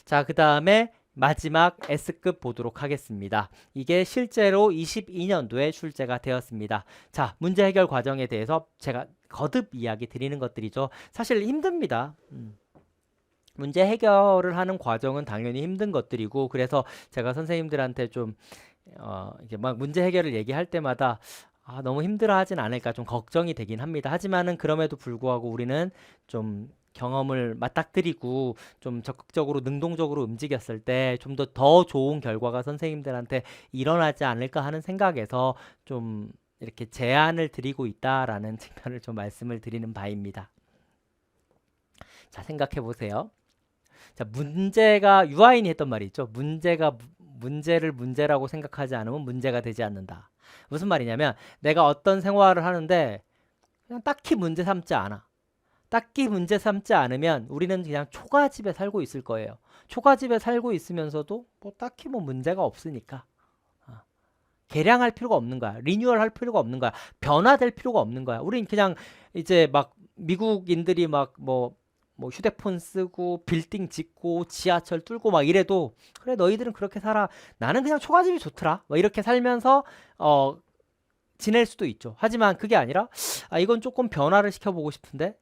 자, 그 다음에 마지막 S급 보도록 하겠습니다. 이게 실제로 22년도에 출제가 되었습니다. 자, 문제 해결 과정에 대해서 제가 거듭 이야기 드리는 것들이죠. 사실 힘듭니다. 문제 해결을 하는 과정은 당연히 힘든 것들이고, 그래서 제가 선생님들한테 좀 이게 막 문제 해결을 얘기할 때마다 너무 힘들어하진 않을까 좀 걱정이 되긴 합니다. 하지만은 그럼에도 불구하고 우리는 좀 경험을 맞닥뜨리고 좀 적극적으로 능동적으로 움직였을 때 좀 더 좋은 결과가 선생님들한테 일어나지 않을까 하는 생각에서 좀 이렇게 제안을 드리고 있다라는 측면을 좀 말씀을 드리는 바입니다. 자, 생각해 보세요. 자, 문제가 유아인이 했던 말이 있죠. 문제를 문제라고 생각하지 않으면 문제가 되지 않는다. 무슨 말이냐면 내가 어떤 생활을 하는데 그냥 딱히 문제 삼지 않아. 딱히 문제 삼지 않으면 우리는 그냥 초가집에 살고 있을 거예요. 초가집에 살고 있으면서도 뭐 딱히 뭐 문제가 없으니까. 개량할 필요가 없는 거야. 리뉴얼 할 필요가 없는 거야. 변화될 필요가 없는 거야. 우린 그냥 이제 막 미국인들이 막 뭐 휴대폰 쓰고 빌딩 짓고 지하철 뚫고 막 이래도 그래 너희들은 그렇게 살아. 나는 그냥 초가집이 좋더라. 뭐 이렇게 살면서 지낼 수도 있죠. 하지만 그게 아니라 이건 조금 변화를 시켜보고 싶은데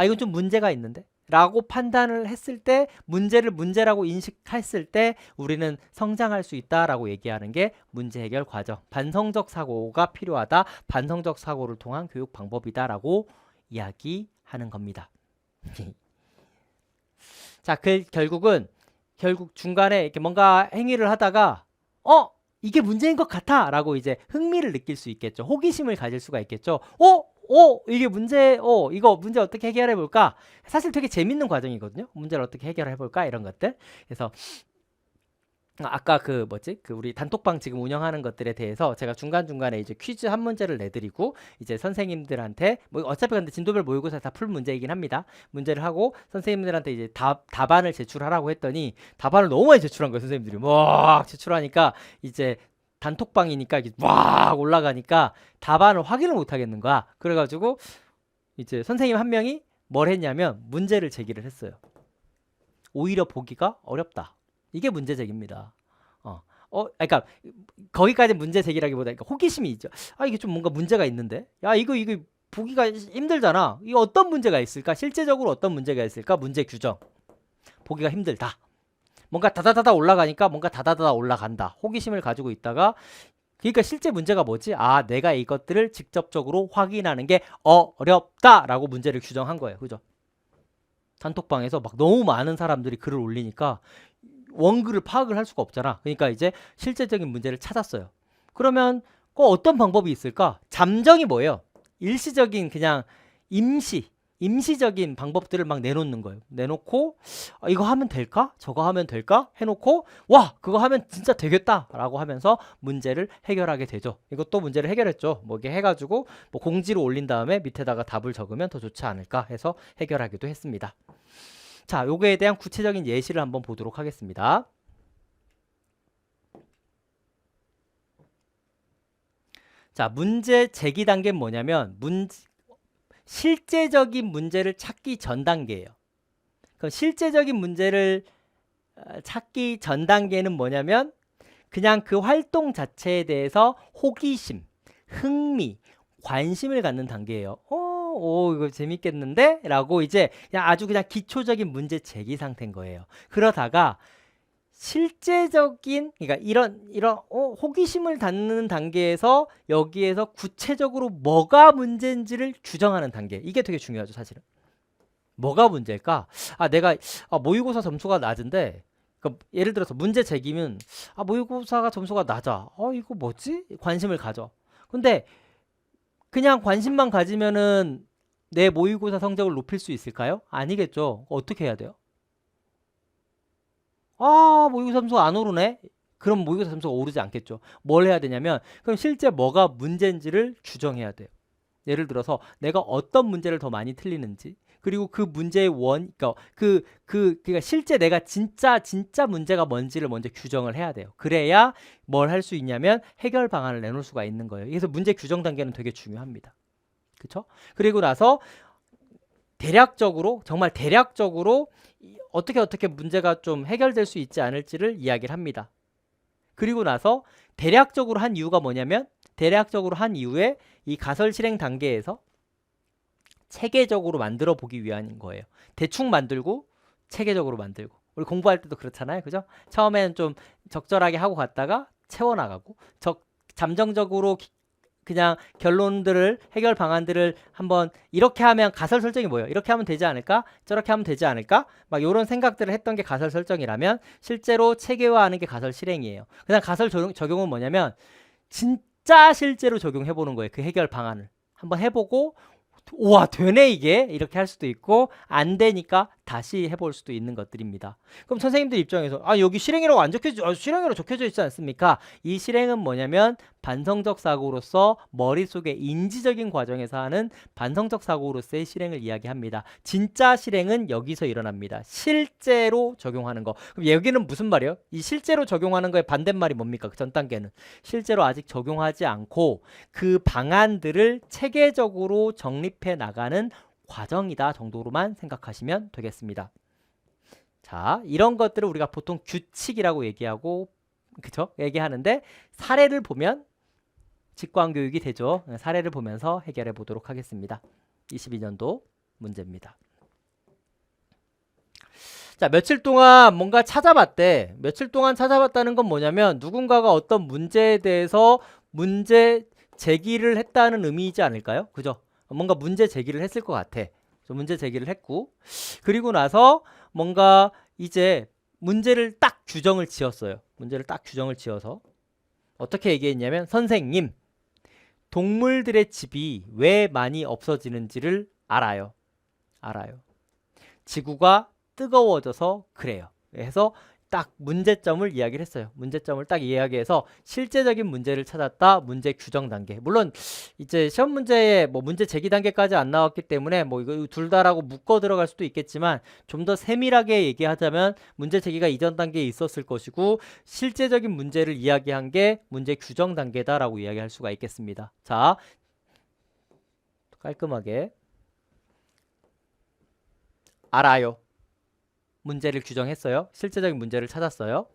이건 좀 문제가 있는데 라고 판단을 했을 때 문제를 문제라고 인식했을 때 우리는 성장할 수 있다라고 얘기하는 게 문제 해결 과정. 반성적 사고가 필요하다. 반성적 사고를 통한 교육 방법이다라고 이야기하는 겁니다. 자, 결국 중간에 이렇게 뭔가 행위를 하다가 이게 문제인 것 같아 라고 이제 흥미를 느낄 수 있겠죠. 호기심을 가질 수가 있겠죠. 이게 이거 문제 어떻게 해결해 볼까? 사실 되게 재밌는 과정이거든요. 문제를 어떻게 해결해 볼까? 이런 것들. 그래서 아까 우리 단톡방 지금 운영하는 것들에 대해서 제가 중간중간에 이제 퀴즈 한 문제를 내드리고 이제 선생님들한테 뭐 어차피 근데 진도별 모의고사 다 풀 문제이긴 합니다. 문제를 하고 선생님들한테 이제 답안을 제출하라고 했더니 답안을 너무 많이 제출한 거예요. 선생님들이 막 제출하니까 이제 단톡방이니까 이게 막 올라가니까 답안을 확인을 못 하겠는 거야. 그래가지고 이제 선생님 한 명이 뭘 했냐면 문제를 제기를 했어요. 오히려 보기가 어렵다. 이게 문제 제기입니다. 그러니까 거기까지 문제 제기라기보다 그러니까 호기심이 있죠. 이게 좀 뭔가 문제가 있는데, 이거 보기가 힘들잖아. 이거 어떤 문제가 있을까? 실제적으로 어떤 문제가 있을까? 문제 규정. 보기가 힘들다. 뭔가 다다다다 올라가니까 뭔가 다다다다 올라간다. 호기심을 가지고 있다가 그러니까 실제 문제가 뭐지? 내가 이것들을 직접적으로 확인하는 게 어렵다라고 문제를 규정한 거예요. 그죠? 단톡방에서 막 너무 많은 사람들이 글을 올리니까 원글을 파악을 할 수가 없잖아. 그러니까 이제 실제적인 문제를 찾았어요. 그러면 어떤 방법이 있을까? 잠정이 뭐예요? 일시적인 그냥 임시적인 방법들을 막 내놓는 거예요. 내놓고 이거 하면 될까? 저거 하면 될까? 해놓고 와 그거 하면 진짜 되겠다 라고 하면서 문제를 해결하게 되죠. 이것도 문제를 해결했죠. 뭐 이게 해가지고 뭐 공지로 올린 다음에 밑에다가 답을 적으면 더 좋지 않을까 해서 해결하기도 했습니다. 자, 요거에 대한 구체적인 예시를 한번 보도록 하겠습니다. 자, 문제 제기 단계는 뭐냐면 실제적인 문제를 찾기 전 단계예요. 그럼 실제적인 문제를 찾기 전 단계는 뭐냐면 그냥 그 활동 자체에 대해서 호기심, 흥미, 관심을 갖는 단계예요. 이거 재밌겠는데? 라고 이제 그냥 기초적인 문제 제기 상태인 거예요. 그러다가 실제적인 그러니까 이런 호기심을 갖는 단계에서 여기에서 구체적으로 뭐가 문제인지를 규정하는 단계. 이게 되게 중요하죠, 사실은. 뭐가 문제일까? 내가 모의고사 점수가 낮은데 그러니까 예를 들어서 문제 제기면 모의고사가 점수가 낮아. 이거 뭐지? 관심을 가져. 근데 그냥 관심만 가지면은 내 모의고사 성적을 높일 수 있을까요? 아니겠죠. 어떻게 해야 돼요? 모의고사 점수가 안 오르네? 그럼 모의고사 점수가 오르지 않겠죠. 뭘 해야 되냐면 그럼 실제 뭐가 문제인지를 규정해야 돼요. 예를 들어서 내가 어떤 문제를 더 많이 틀리는지 그리고 그 문제의 그러니까 실제 내가 진짜 문제가 뭔지를 먼저 규정을 해야 돼요. 그래야 뭘 할 수 있냐면 해결 방안을 내놓을 수가 있는 거예요. 그래서 문제 규정 단계는 되게 중요합니다. 그렇죠? 그리고 나서 정말 대략적으로 어떻게 문제가 좀 해결될 수 있지 않을지를 이야기를 합니다. 그리고 나서 대략적으로 한 이유가 뭐냐면 대략적으로 한 이후에 이 가설 실행 단계에서 체계적으로 만들어 보기 위한 거예요. 대충 만들고 체계적으로 만들고. 우리 공부할 때도 그렇잖아요. 그죠? 처음에는 좀 적절하게 하고 갔다가 채워나가고 잠정적으로 그냥 결론들을 해결 방안들을 한번 이렇게 하면 가설 설정이 뭐예요? 이렇게 하면 되지 않을까? 저렇게 하면 되지 않을까? 막 이런 생각들을 했던 게 가설 설정이라면 실제로 체계화하는 게 가설 실행이에요. 그냥 가설 적용은 뭐냐면 진짜 실제로 적용해 보는 거예요. 그 해결 방안을 한번 해보고 우와 되네 이게 이렇게 할 수도 있고 안 되니까 다시 해볼 수도 있는 것들입니다. 그럼 선생님들 입장에서 여기 실행이라고 안 적혀져 실행이라고 적혀져 있지 않습니까? 이 실행은 뭐냐면 반성적 사고로서 머릿속에 인지적인 과정에서 하는 반성적 사고로서의 실행을 이야기합니다. 진짜 실행은 여기서 일어납니다. 실제로 적용하는 거. 그럼 여기는 무슨 말이에요? 이 실제로 적용하는 거의 반대말이 뭡니까? 그 전 단계는 실제로 아직 적용하지 않고 그 방안들을 체계적으로 정립해 나가는 과정이다 정도로만 생각하시면 되겠습니다. 자, 이런 것들을 우리가 보통 규칙이라고 얘기하고 그쵸? 얘기하는데 사례를 보면 직관교육이 되죠. 사례를 보면서 해결해 보도록 하겠습니다. 22년도 문제입니다. 자, 며칠 동안 뭔가 찾아봤대. 며칠 동안 찾아봤다는 건 뭐냐면 누군가가 어떤 문제에 대해서 문제 제기를 했다는 의미이지 않을까요? 그죠? 뭔가 문제 제기를 했을 것 같아. 문제 제기를 했고 그리고 나서 뭔가 이제 문제를 딱 규정을 지었어요. 문제를 딱 규정을 지어서 어떻게 얘기했냐면 선생님 동물들의 집이 왜 많이 없어지는지를 알아요. 지구가 뜨거워져서 그래요. 그래서 딱 문제점을 이야기를 했어요. 문제점을 딱 이야기해서 실제적인 문제를 찾았다. 문제 규정 단계. 물론 이제 시험 문제에 뭐 문제 제기 단계까지 안 나왔기 때문에 뭐 이거 둘 다라고 묶어 들어갈 수도 있겠지만 좀 더 세밀하게 얘기하자면 문제 제기가 이전 단계에 있었을 것이고 실제적인 문제를 이야기한 게 문제 규정 단계다라고 이야기할 수가 있겠습니다. 자, 깔끔하게 알아요. 문제를 규정했어요. 실제적인 문제를 찾았어요.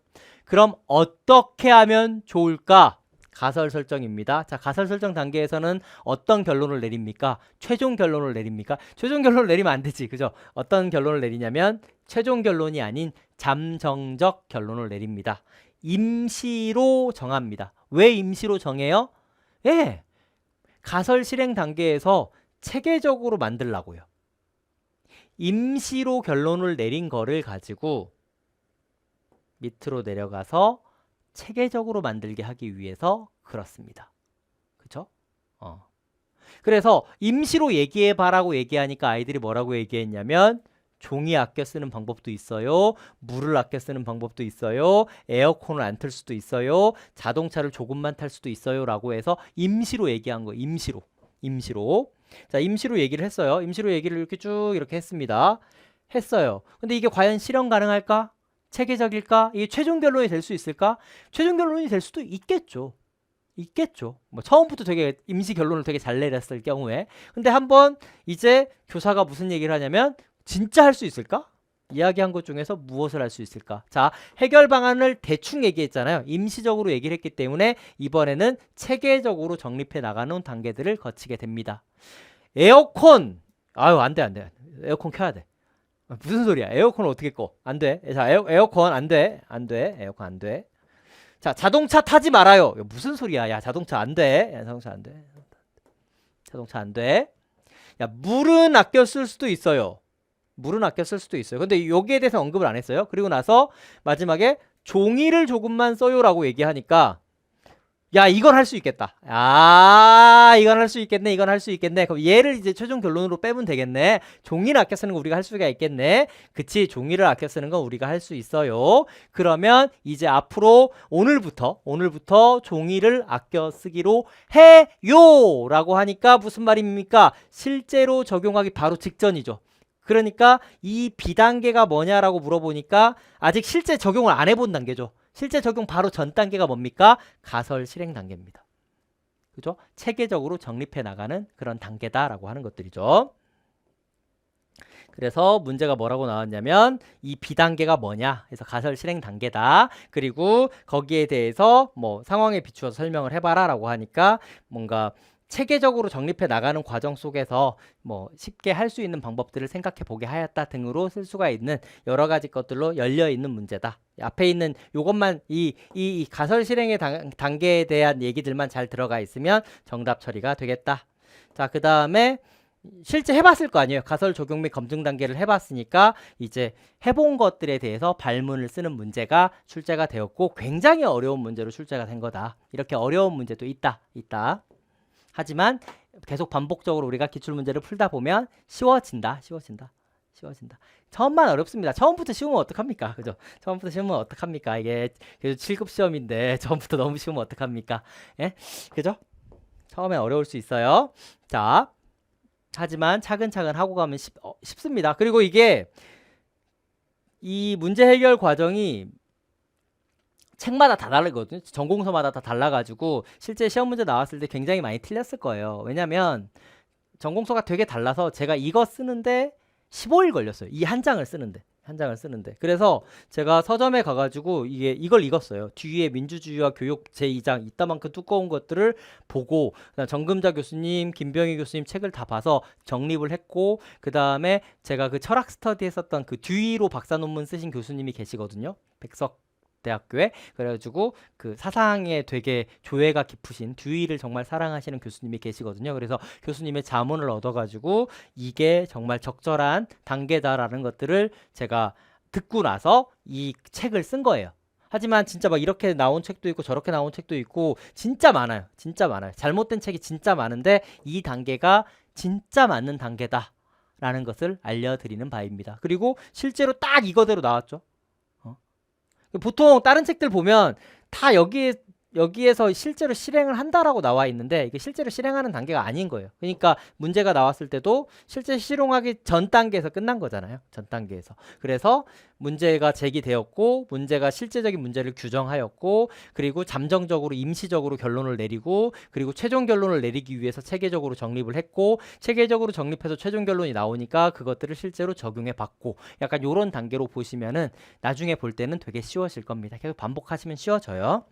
그럼 어떻게 하면 좋을까? 가설 설정입니다. 자, 가설 설정 단계에서는 어떤 결론을 내립니까? 최종 결론을 내립니까? 최종 결론을 내리면 안 되지. 그죠? 어떤 결론을 내리냐면 최종 결론이 아닌 잠정적 결론을 내립니다. 임시로 정합니다. 왜 임시로 정해요? 예. 가설 실행 단계에서 체계적으로 만들라고요. 임시로 결론을 내린 거를 가지고 밑으로 내려가서 체계적으로 만들게 하기 위해서 그렇습니다. 그쵸? 그래서 임시로 얘기해봐라고 얘기하니까 아이들이 뭐라고 얘기했냐면 종이 아껴 쓰는 방법도 있어요. 물을 아껴 쓰는 방법도 있어요. 에어컨을 안 틀 수도 있어요. 자동차를 조금만 탈 수도 있어요. 라고 해서 임시로 얘기한 거예요. 임시로. 자, 임시로 얘기를 했어요. 임시로 얘기를 이렇게 쭉 이렇게 했습니다. 했어요. 근데 이게 과연 실현 가능할까? 체계적일까? 이게 최종 결론이 될 수 있을까? 최종 결론이 될 수도 있겠죠. 뭐 처음부터 되게 임시 결론을 되게 잘 내렸을 경우에. 근데 한번 이제 교사가 무슨 얘기를 하냐면 진짜 할 수 있을까? 이야기한 것 중에서 무엇을 할 수 있을까? 자, 해결 방안을 대충 얘기했잖아요. 임시적으로 얘기를 했기 때문에 이번에는 체계적으로 정립해 나가는 단계들을 거치게 됩니다. 에어컨! 안 돼. 에어컨 켜야 돼. 무슨 소리야? 에어컨을 어떻게 꺼? 안 돼. 자, 에어컨 안 돼. 에어컨 안 돼. 자, 자동차 타지 말아요. 무슨 소리야? 야, 자동차 안 돼. 자동차 안 돼. 야, 물은 아껴 쓸 수도 있어요. 근데 여기에 대해서 언급을 안 했어요. 그리고 나서 마지막에 종이를 조금만 써요라고 얘기하니까 야, 이건 할 수 있겠다. 이건 할 수 있겠네. 그럼 얘를 이제 최종 결론으로 빼면 되겠네. 종이를 아껴 쓰는 거 우리가 할 수가 있겠네. 그치, 종이를 아껴 쓰는 건 우리가 할 수 있어요. 그러면 이제 앞으로 오늘부터 종이를 아껴 쓰기로 해요! 라고 하니까 무슨 말입니까? 실제로 적용하기 바로 직전이죠. 그러니까 이 B단계가 뭐냐라고 물어보니까 아직 실제 적용을 안 해본 단계죠. 실제 적용 바로 전 단계가 뭡니까? 가설 실행 단계입니다. 그죠? 체계적으로 정립해 나가는 그런 단계다라고 하는 것들이죠. 그래서 문제가 뭐라고 나왔냐면 이 B단계가 뭐냐 해서 가설 실행 단계다. 그리고 거기에 대해서 뭐 상황에 비추어서 설명을 해봐라 라고 하니까 뭔가 체계적으로 정립해 나가는 과정 속에서 뭐 쉽게 할 수 있는 방법들을 생각해 보게 하였다 등으로 쓸 수가 있는 여러 가지 것들로 열려 있는 문제다. 앞에 있는 요것만 이 가설 실행의 단계에 대한 얘기들만 잘 들어가 있으면 정답 처리가 되겠다. 자, 그 다음에 실제 해봤을 거 아니에요. 가설 적용 및 검증 단계를 해봤으니까 이제 해본 것들에 대해서 발문을 쓰는 문제가 출제가 되었고 굉장히 어려운 문제로 출제가 된 거다. 이렇게 어려운 문제도 있다. 하지만 계속 반복적으로 우리가 기출문제를 풀다 보면 쉬워진다. 처음만 어렵습니다. 처음부터 쉬우면 어떡합니까? 그죠? 처음부터 쉬우면 어떡합니까? 이게 그래도 7급 시험인데 처음부터 너무 쉬우면 어떡합니까? 예? 그죠? 처음에 어려울 수 있어요. 자, 하지만 차근차근 하고 가면 쉽습니다. 그리고 이게 이 문제 해결 과정이 책마다 다 다르거든요. 전공서마다 다 달라가지고 실제 시험 문제 나왔을 때 굉장히 많이 틀렸을 거예요. 왜냐면 전공서가 되게 달라서 제가 이거 쓰는데 15일 걸렸어요. 이 한 장을 쓰는데. 그래서 제가 서점에 가가지고 이걸 읽었어요. 뒤에 민주주의와 교육 제2장 이따만큼 두꺼운 것들을 보고 정금자 교수님, 김병희 교수님 책을 다 봐서 정립을 했고 그 다음에 제가 그 철학 스터디 했었던 그 듀이로 박사 논문 쓰신 교수님이 계시거든요. 백석 대학교에. 그래가지고 그 사상에 되게 조예가 깊으신 듀이를 정말 사랑하시는 교수님이 계시거든요. 그래서 교수님의 자문을 얻어가지고 이게 정말 적절한 단계다라는 것들을 제가 듣고 나서 이 책을 쓴 거예요. 하지만 진짜 막 이렇게 나온 책도 있고 저렇게 나온 책도 있고 진짜 많아요. 잘못된 책이 진짜 많은데 이 단계가 진짜 맞는 단계다 라는 것을 알려드리는 바입니다. 그리고 실제로 딱 이거대로 나왔죠. 보통 다른 책들 보면 다 여기에서 실제로 실행을 한다라고 나와 있는데 이게 실제로 실행하는 단계가 아닌 거예요. 그러니까 문제가 나왔을 때도 실제 실용하기 전 단계에서 끝난 거잖아요. 전 단계에서. 그래서 문제가 제기되었고 문제가 실제적인 문제를 규정하였고 그리고 잠정적으로 임시적으로 결론을 내리고 그리고 최종 결론을 내리기 위해서 체계적으로 정립을 했고 체계적으로 정립해서 최종 결론이 나오니까 그것들을 실제로 적용해 봤고 약간 요런 단계로 보시면은 나중에 볼 때는 되게 쉬워질 겁니다. 계속 반복하시면 쉬워져요.